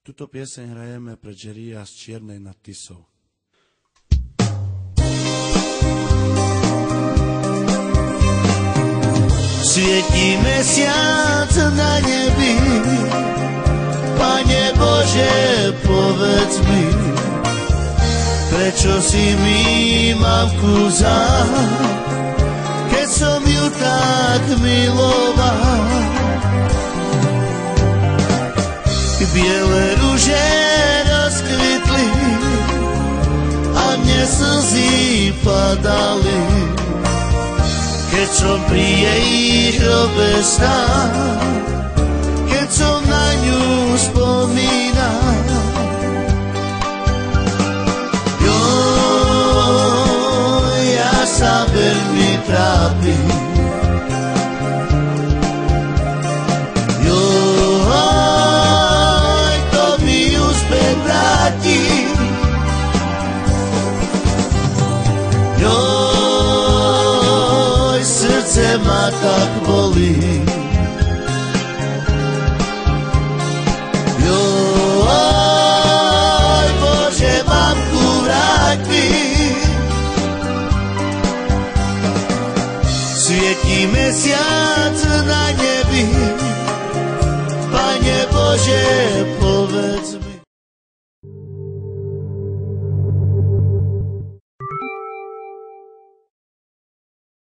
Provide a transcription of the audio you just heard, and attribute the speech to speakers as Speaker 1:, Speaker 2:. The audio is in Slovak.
Speaker 1: Tuto pieseň hrajeme pre Jerryja z Čiernej nad Tisou.
Speaker 2: Svietí mesiac na nebi, Pane Bože, povedz mi, prečo si mi mamku vzal, keď som ju tak miloval. Biele rúže rozkvitli a mne slzy padali, keď som pri jej hrobe stál, keď som na ňu spomínal. Ja sa veľmi trápim, to mi ju späť vráti. Srdce ma tak bolí. Bože, mamku vráť mi. Svietí mesiac na nebi, Pane Bože,